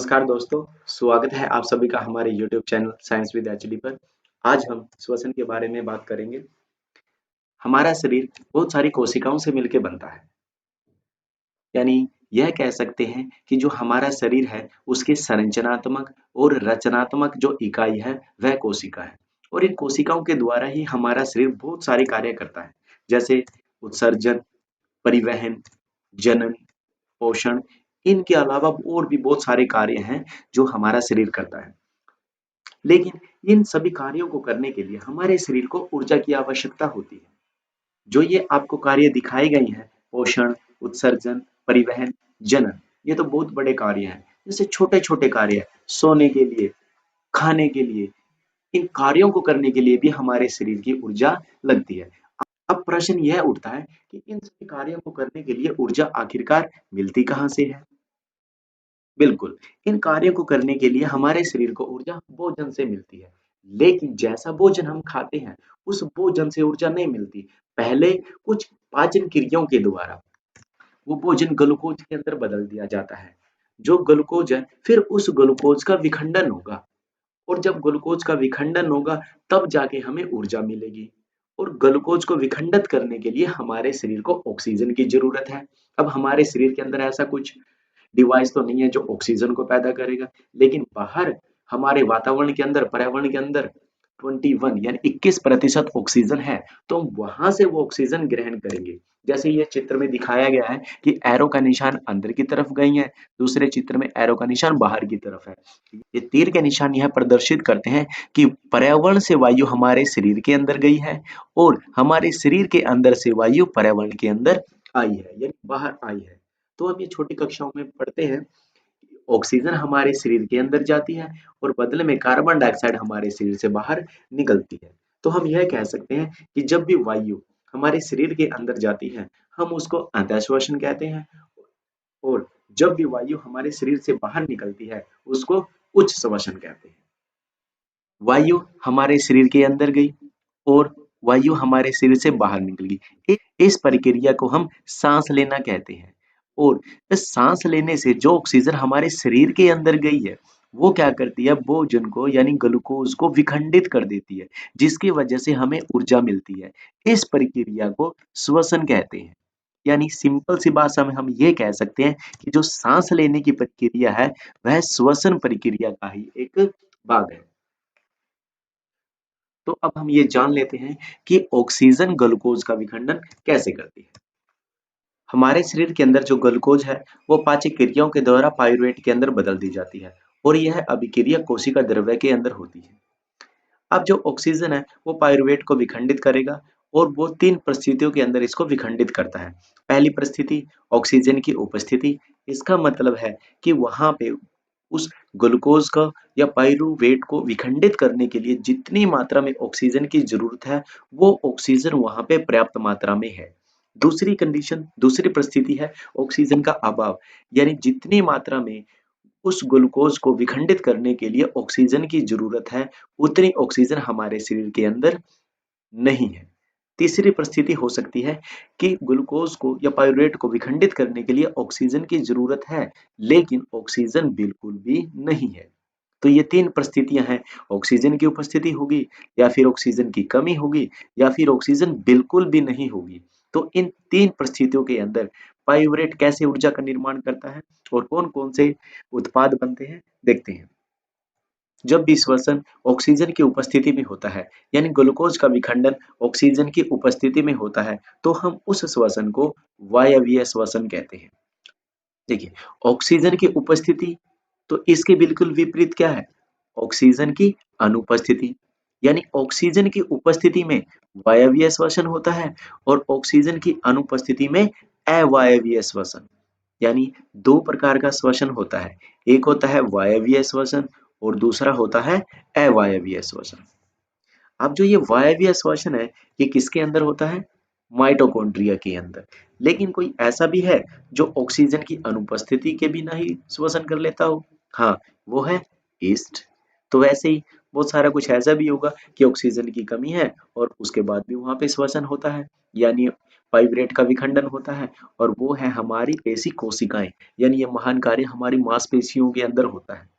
नमस्कार दोस्तों, स्वागत है आप सभी का हमारे YouTube channel science with HD पर। आज हम श्वसन के बारे में बात करेंगे। हमारा शरीर बहुत सारी कोशिकाओं से मिलकर बनता है, यानी यह कह सकते हैं कि जो हमारा शरीर है उसकी संरचनात्मक और रचनात्मक जो इकाई है वह कोशिका है। और इन कोशिकाओं के द्वारा ही हमारा शरीर बहुत सारे कार्य करता है, जैसे उत्सर्जन, परिवहन, जनन, पोषण। इनके अलावा और भी बहुत सारे कार्य हैं जो हमारा शरीर करता है। लेकिन इन सभी कार्यों को करने के लिए हमारे शरीर को ऊर्जा की आवश्यकता होती है। जो ये आपको कार्य दिखाए गए हैं, पोषण, उत्सर्जन, परिवहन, जनन, ये तो बहुत बड़े कार्य हैं। जैसे छोटे-छोटे कार्य हैं, सोने के लिए, खाने के लिए, इन कार्यों को करने के लिए भी हमारे शरीर की ऊर्जा लगती है। अब प्रश्न यह उठता है कि इन सभी कार्यों को करने के लिए ऊर्जा आखिरकार मिलती कहाँ से है? बिल्कुल, इन कार्यों को करने के लिए हमारे शरीर को ऊर्जा भोजन से मिलती है। लेकिन जैसा भोजन हम खाते हैं, उस भोजन से ऊर्जा नहीं मिलती। पहले कुछ पाचन क्रियाओं के द्वारा वो भोजन ग्लूकोज के अंदर बदल दिया जाता है। जो ग्लूकोज है, फिर उस ग्लूकोज का विखंडन होगा और जब ग्लूकोज का विखंडन होगा, तब जाके हमें ऊर्जा मिलेगी। और ग्लूकोज को विखंडित करने के लिए हमारे शरीर को ऑक्सीजन की ज़रूरत है। अब हमारे शरीर के अंदर ऐसा कुछ डिवाइस तो नहीं है जो ऑक्सीजन को पैदा करेगा, लेकिन बाहर हमारे वातावरण के अंदर, पर्यावरण के अंदर 21 यानी 21% ऑक्सीजन है, तो हम वहां से वो ऑक्सीजन ग्रहण करेंगे। जैसे ये चित्र में दिखाया गया है कि एरो का निशान अंदर की तरफ गई है, दूसरे चित्र में एरो का निशान बाहर की तरफ है। ये तीर के निशान यह प्रदर्शित करते हैं कि पर्यावरण से वायु हमारे शरीर के अंदर गई है और हमारे शरीर के अंदर से वायु पर्यावरण के अंदर आई है, यानी बाहर आई है। तो हम ये छोटी कक्षाओं में पढ़ते हैं, ऑक्सीजन हमारे शरीर के अंदर जाती है और बदले में कार्बन डाइऑक्साइड हमारे शरीर से बाहर निकलती है। तो हम यह कह सकते हैं कि जब भी वायु हमारे शरीर के अंदर जाती है, हम उसको अंतःश्वसन कहते हैं और जब भी वायु हमारे शरीर से बाहर निकलती है, उसको उच्च श्वसन कहते हैं। वायु हमारे शरीर के अंदर गई और वायु हमारे शरीर से बाहर निकल गई। इस प्रक्रिया को हम सांस लेना कहते हैं और इस सांस लेने से जो ऑक्सीजन हमारे शरीर के अंदर गई है, वो क्या करती है, भोजन को यानी ग्लूकोज को विखंडित कर देती है, जिसकी वजह से हमें ऊर्जा मिलती है। इस प्रक्रिया को श्वसन कहते हैं। यानी सिंपल सी भाषा में हम ये कह सकते हैं कि जो सांस लेने की प्रक्रिया है, वह श्वसन प्रक्रिया का ही एक भाग है। तो अब हम ये जान लेते हैं कि ऑक्सीजन ग्लूकोज का विखंडन कैसे करती है। हमारे शरीर के अंदर जो ग्लूकोज है वो पाचन क्रियाओं के द्वारा पाइरूवेट के अंदर बदल दी जाती है और यह अभिक्रिया कोशिका द्रव्य के अंदर होती है। अब जो ऑक्सीजन है वो पाइरूवेट को विखंडित करेगा और वो तीन परिस्थितियों के अंदर इसको विखंडित करता है। पहली परिस्थिति, ऑक्सीजन की उपस्थिति। इसका मतलब है कि वहां पे उस ग्लूकोज का या पाइरूवेट को विखंडित करने के लिए जितनी मात्रा में ऑक्सीजन की जरूरत है, वो ऑक्सीजन वहां पे पर्याप्त मात्रा में है। दूसरी कंडीशन, दूसरी परिस्थिति है ऑक्सीजन का अभाव, यानी जितनी मात्रा में उस ग्लूकोज को विखंडित करने के लिए ऑक्सीजन की जरूरत है, उतनी ऑक्सीजन हमारे शरीर के अंदर नहीं है। तीसरी परिस्थिति हो सकती है कि ग्लूकोज को या पाइरूवेट को विखंडित करने के लिए ऑक्सीजन की जरूरत है, लेकिन ऑक्सीजन बिल्कुल भी नहीं है। तो ये तीन परिस्थितियां हैं, ऑक्सीजन की उपस्थिति होगी या फिर ऑक्सीजन की कमी होगी या फिर ऑक्सीजन बिल्कुल भी नहीं होगी। तो इन तीन परिस्थितियों के अंदर पाइरूवेट कैसे ऊर्जा का निर्माण करता है और कौन कौन से उत्पाद बनते हैं, देखते हैं। जब भी श्वसन ऑक्सीजन की उपस्थिति में होता है, यानी ग्लूकोज का विखंडन ऑक्सीजन की उपस्थिति में होता है, तो हम उस श्वसन को वायवीय श्वसन कहते हैं। देखिए, ऑक्सीजन की उपस्थिति, तो इसके बिल्कुल विपरीत क्या है, ऑक्सीजन की अनुपस्थिति। यानी ऑक्सीजन की उपस्थिति में वायवीय श्वसन होता है और ऑक्सीजन की अनुपस्थिति में अवायवीय श्वसन। यानी दो प्रकार का श्वसन होता है, एक होता है वायवीय श्वसन और दूसरा होता है अवायवीय श्वसन। अब जो ये वायवीय श्वसन है, ये किसके अंदर होता है, माइटोकॉन्ड्रिया के अंदर। लेकिन कोई ऐसा भी है जो ऑक्सीजन की अनुपस्थिति के बिना ही श्वसन कर लेता हो, हाँ, वो है ईस्ट। तो वैसे ही बहुत सारा कुछ ऐसा भी होगा कि ऑक्सीजन की कमी है और उसके बाद भी वहां पे श्वसन होता है, यानी पाइपरेट का विखंडन होता है। और वो है हमारी पेशी कोशिकाएं, यानी ये महान कार्य हमारी मांसपेशियों के अंदर होता है।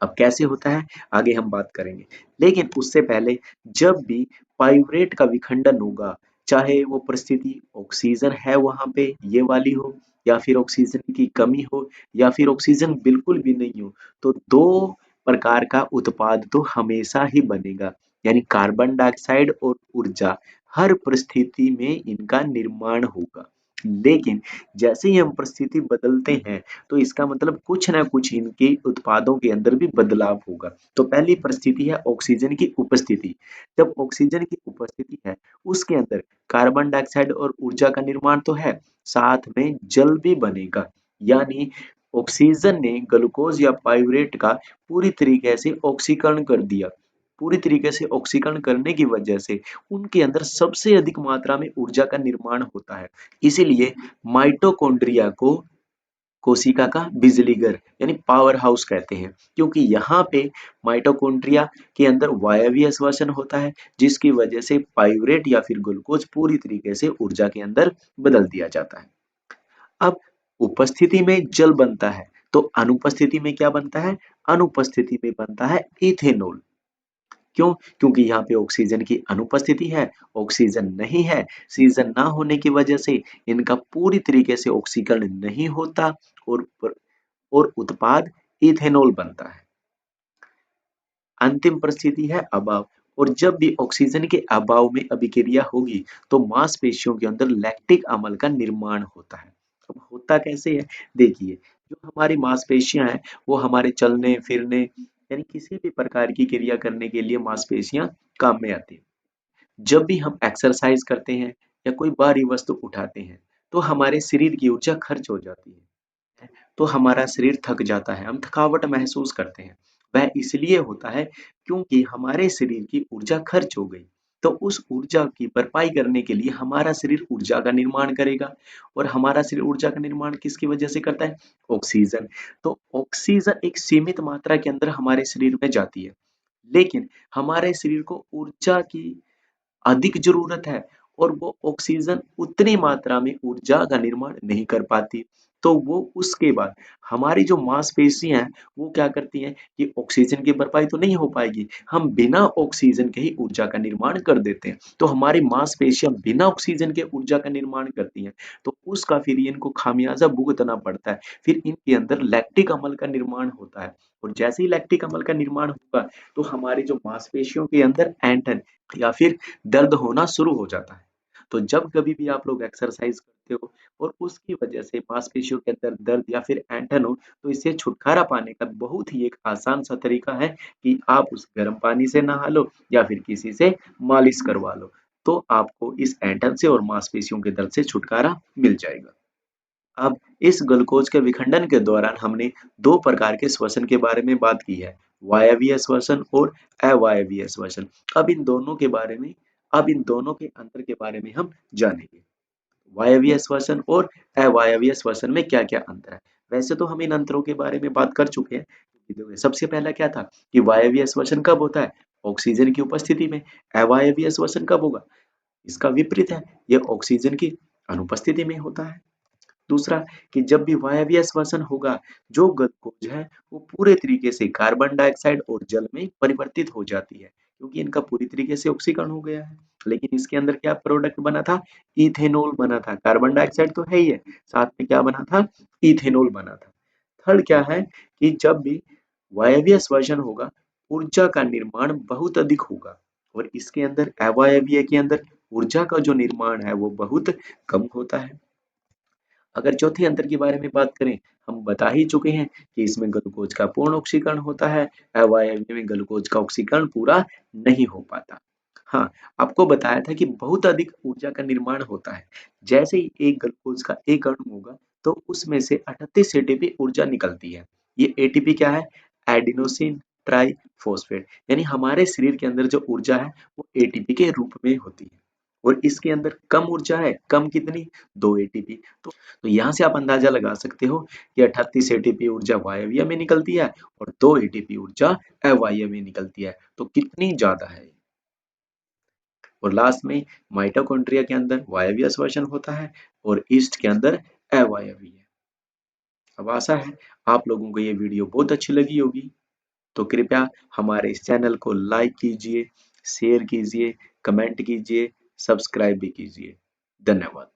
अब कैसे होता है आगे हम बात करेंगे, लेकिन उससे पहले जब भी पाइवरेट का विखंडन होगा, चाहे वो परिस्थिति ऑक्सीजन है वहां पे ये वाली हो, या फिर ऑक्सीजन की कमी हो, या फिर ऑक्सीजन बिल्कुल भी नहीं हो, तो दो प्रकार का उत्पाद तो हमेशा ही बनेगा, यानी कार्बन डाइऑक्साइड और ऊर्जा। हर परिस्थिति में इनका निर्माण होगा। लेकिन जैसे ही हम परिस्थिति बदलते हैं, तो इसका मतलब कुछ ना कुछ इनके उत्पादों के अंदर भी बदलाव होगा। तो पहली परिस्थिति है ऑक्सीजन की उपस्थिति। जब ऑक्सीजन की उपस्थिति है, उसके अंदर कार्बन डाइऑक्साइड और ऊर्जा का निर्माण तो है, साथ में जल भी बनेगा। यानी ऑक्सीजन ने ग्लूकोज या पाइरूवेट का पूरी तरीके से ऑक्सीकरण कर दिया। पूरी तरीके से ऑक्सीकरण करने की वजह से उनके अंदर सबसे अधिक मात्रा में ऊर्जा का निर्माण होता है। इसीलिए माइटोकॉन्ड्रिया को कोशिका का बिजली घर यानी पावर हाउस कहते हैं, क्योंकि यहाँ पे माइटोकॉन्ड्रिया के अंदर वायवीय श्वसन होता है, जिसकी वजह से पाइरूवेट या फिर ग्लूकोज पूरी तरीके से ऊर्जा के अंदर बदल दिया जाता है। अब उपस्थिति में जल बनता है, तो अनुपस्थिति में क्या बनता है? अनुपस्थिति में बनता है इथेनॉल। क्यों? क्योंकि यहाँ पे ऑक्सीजन की अनुपस्थिति है, ऑक्सीजन नहीं है, ऑक्सीजन ना होने की वजह से इनका पूरी तरीके से ऑक्सीकरण नहीं होता और और उत्पाद इथेनॉल बनता है। अंतिम परिस्थिति है अभाव, और जब भी ऑक्सीजन के अभाव में अभिक्रिया होगी, तो मांसपेशियों के अंदर लैक्टिक अम्ल का निर्माण होता है। अब होता कैसे है? देखिए, जो हमारी मांसपेशियां हैं, वो हमारे चलने फिरने यानी किसी भी प्रकार की क्रिया करने के लिए मांसपेशियां काम में आती हैं। जब भी हम एक्सरसाइज करते हैं या कोई भारी वस्तु उठाते हैं, तो हमारे शरीर की ऊर्जा खर्च हो जाती है, तो हमारा शरीर थक जाता है, हम थकावट महसूस करते हैं। वह इसलिए होता है क्योंकि हमारे शरीर की ऊर्जा खर्च हो गई। तो उस ऊर्जा की भरपाई करने के लिए हमारा शरीर ऊर्जा का निर्माण करेगा, और हमारा शरीर ऊर्जा का निर्माण किसकी वजह से करता है? ऑक्सीजन। तो ऑक्सीजन एक सीमित मात्रा के अंदर हमारे शरीर में जाती है, लेकिन हमारे शरीर को ऊर्जा की अधिक जरूरत है, और वो ऑक्सीजन उतनी मात्रा में ऊर्जा का निर्माण नहीं कर पाती। तो वो उसके बाद हमारी जो मांसपेशियां हैं, वो क्या करती हैं कि ऑक्सीजन की भरपाई तो नहीं हो पाएगी, हम बिना ऑक्सीजन के ही ऊर्जा का निर्माण कर देते हैं। तो हमारी मांसपेशियां बिना ऑक्सीजन के ऊर्जा का निर्माण करती हैं, तो उसका फिर इनको खामियाजा भुगतना पड़ता है। फिर इनके अंदर लैक्टिक अम्ल का निर्माण होता है, और जैसे ही लैक्टिक अम्ल का निर्माण होगा, तो हमारी जो मांसपेशियों के अंदर ऐंठन या फिर दर्द होना शुरू हो जाता है। तो जब कभी भी आप लोग एक्सरसाइज करते हो और उसकी वजह से मांसपेशियों के अंदर दर्द या फिर ऐंठन हो, तो इससे छुटकारा पाने का बहुत ही एक आसान सा तरीका है कि आप उस गर्म पानी से नहा लो या फिर किसी से मालिश करवा लो, तो आपको इस ऐंठन से और मांसपेशियों के दर्द से छुटकारा मिल जाएगा। अब इस ग्लूकोज के विखंडन के दौरान हमने दो प्रकार के श्वसन के बारे में बात की है, वायवीय श्वसन और अवायवीय श्वसन। अब इन दोनों के अंतर के बारे में हम जानेंगे। वायवीय श्वसन और अवायवीय श्वसन में क्या क्या अंतर है? वैसे तो हम इन अंतरों के बारे में बात कर चुके हैं। देखिए, सबसे पहला क्या था कि वायवीय श्वसन कब होता है? ऑक्सीजन की उपस्थिति में। अवायवीय श्वसन कब होगा? इसका विपरीत है, यह ऑक्सीजन की अनुपस्थिति में होता है। दूसरा कि जब भी वायवीय श्वसन होगा, जो ग्लूकोज है वो पूरे तरीके से कार्बन डाइऑक्साइड और जल में परिवर्तित हो जाती है, क्योंकि इनका पूरी तरीके से ऑक्सीकरण हो गया है। लेकिन इसके अंदर क्या प्रोडक्ट बना था? इथेनॉल बना था। कार्बन डाइऑक्साइड तो है ही है, साथ में क्या बना था? इथेनॉल बना था। थर्ड क्या है कि जब भी वायवीय श्वसन होगा, ऊर्जा का निर्माण बहुत अधिक होगा, और इसके अंदर अवायवीय के अंदर ऊर्जा का जो निर्माण है वो बहुत कम होता है। अगर चौथे अंतर के बारे में बात करें, हम बता ही चुके हैं कि इसमें ग्लूकोज का पूर्ण ऑक्सीकरण होता है, अवायवीय में ग्लूकोज का ऑक्सीकरण पूरा नहीं हो पाता। हाँ, आपको बताया था कि बहुत अधिक ऊर्जा का निर्माण होता है। जैसे ही एक ग्लूकोज का एक अणु होगा, तो उसमें से 38 एटीपी ऊर्जा निकलती है। ये एटीपी क्या है? एडिनोसिन ट्राई फॉस्फेट, यानी हमारे शरीर के अंदर जो ऊर्जा है वो एटीपी के रूप में होती है। और इसके अंदर कम ऊर्जा है, कम कितनी? 2 एटीपी। तो यहाँ से आप अंदाजा लगा सकते हो कि 38 एटीपी ऊर्जा वायवीय में निकलती है और 2 एटीपी ऊर्जा अवायवीय में निकलती है, तो कितनी ज्यादा है। और लास्ट में माइटोकॉन्ड्रिया के अंदर वायवीय श्वसन होता है और ईस्ट के अंदर अवायवीय। अब आशा है आप लोगों को ये वीडियो बहुत अच्छी लगी होगी, तो कृपया हमारे इस चैनल को लाइक कीजिए, शेयर कीजिए, कमेंट कीजिए, सब्सक्राइब भी कीजिए। धन्यवाद।